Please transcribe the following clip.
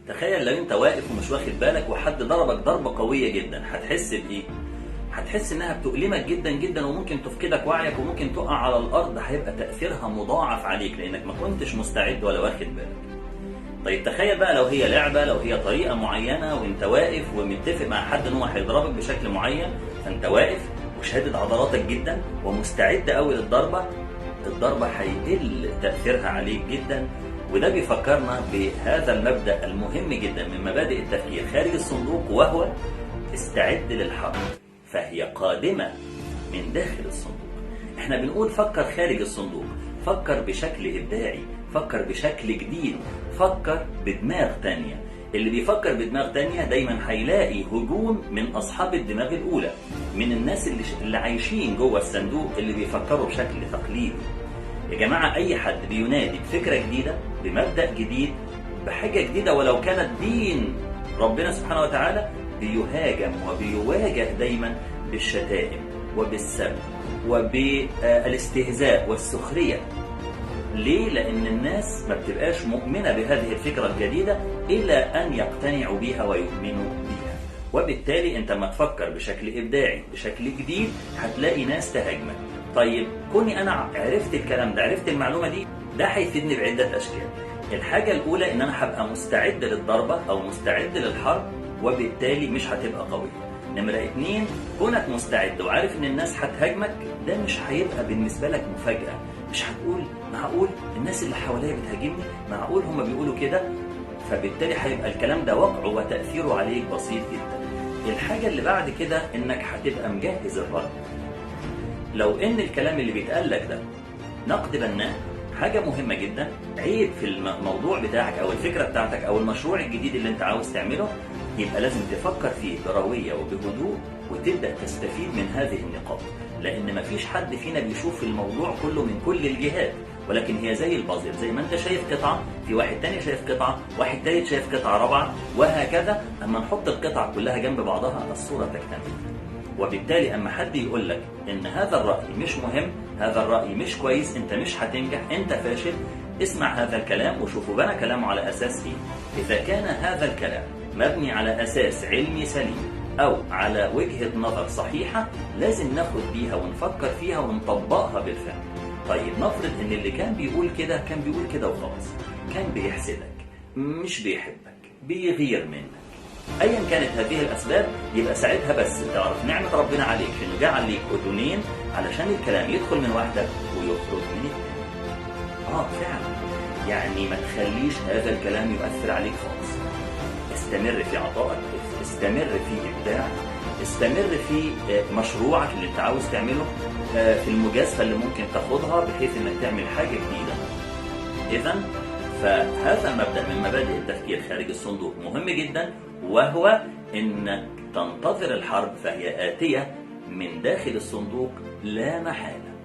تخيل لو انت واقف ومش واخد بالك وحد ضربك ضربة قوية جدا، هتحس بإيه؟ هتحس انها بتؤلمك جدا جدا وممكن تفقدك وعيك وممكن تقع على الأرض، هيبقى تأثيرها مضاعف عليك لأنك ما كنتش مستعد ولا واخد بالك. طيب تخيل بقى لو هي لعبة، لو هي طريقة معينة وانت واقف ومتفق مع حد ان هو هيضربك بشكل معين، فانت واقف وشادد عضلاتك جدا ومستعد قوي للضربة، الضربة هيقل تأثيرها عليك جدا. وده بيفكرنا بهذا المبدأ المهم جدا من مبادئ التفكير خارج الصندوق، وهو استعد للحرب فهي قادمة من داخل الصندوق. احنا بنقول فكر خارج الصندوق، فكر بشكل إبداعي، فكر بشكل جديد، فكر بدماغ تانية. اللي بيفكر بدماغ تانية دايما هيلاقي هجوم من أصحاب الدماغ الأولى، من الناس اللي عايشين جوه الصندوق، اللي بيفكروا بشكل تقليدي. يا جماعة أي حد بينادي بفكرة جديدة، بمبدأ جديد، بحاجة جديدة ولو كانت دين ربنا سبحانه وتعالى، بيهاجم وبيواجه دايما بالشتائم وبالسب وبالاستهزاء والسخرية. ليه؟ لأن الناس ما بتبقاش مؤمنة بهذه الفكرة الجديدة إلى أن يقتنعوا بيها ويؤمنوا بيها. وبالتالي أنت ما تفكر بشكل إبداعي بشكل جديد هتلاقي ناس تهاجمك. طيب كوني أنا عرفت الكلام ده، عرفت المعلومة دي، ده هيفيدني بعدة أشكال. الحاجة الأولى إن أنا هبقى مستعد للضربة أو مستعد للحرب، وبالتالي مش هتبقى قوي. نمرة 2، كونك مستعد وعارف إن الناس هتهاجمك، ده مش هيبقى بالنسبة لك مفاجأة. مش هتقول معقول الناس اللي حواليا بتهاجمني، معقول هم بيقولوا كده، فبالتالي هيبقى الكلام ده وقعه وتأثيره عليك بسيط جدا. الحاجة اللي بعد كده إنك هتبقى مجهز الرد. لو إن الكلام اللي بيتقال لك ده نقد بناء، حاجة مهمة جدا، عيب في الموضوع بتاعك أو الفكرة بتاعتك أو المشروع الجديد اللي أنت عاوز تعمله، يبقى لازم تفكر فيه بروية وبهدوء وتبدأ تستفيد من هذه النقاط. لأن مفيش حد فينا بيشوف الموضوع كله من كل الجهات، ولكن هي زي البازل، زي ما أنت شايف قطعة، في واحد تاني شايف قطعة، واحد تالت شايف قطعة رابعة، وهكذا. أما نحط القطع كلها جنب بعضها الصورة تكتمل. وبالتالي أما حد يقول لك إن هذا الرأي مش مهم، هذا الرأي مش كويس، أنت مش هتنجح، أنت فاشل، اسمع هذا الكلام وشوفوا بنى كلامه على أساس إيه. إذا كان هذا الكلام مبني على أساس علمي سليم أو على وجهة نظر صحيحة، لازم ناخد بيها ونفكر فيها ونطبقها بالفعل. طيب نفرض إن اللي كان بيقول كده كان بيقول كده وخلاص، كان بيحسدك، مش بيحبك، بيغير منك، ايا كانت هذه الاسباب، يبقى ساعتها بس تعرف نعمه ربنا عليك انه جعل ليك اذنين علشان الكلام يدخل من واحده ويخرج من الثانيه. فعلا، يعني ما تخليش هذا الكلام يؤثر عليك خالص. استمر في عطائك، استمر في ابداعك، استمر في مشروعك اللي انت عاوز تعمله، في المجازفه اللي ممكن تاخدها بحيث انك تعمل حاجه جديده. اذا فهذا المبدأ من مبادئ التفكير خارج الصندوق مهم جدا، وهو إنك تنتظر الحرب فهي آتية من داخل الصندوق لا محالة.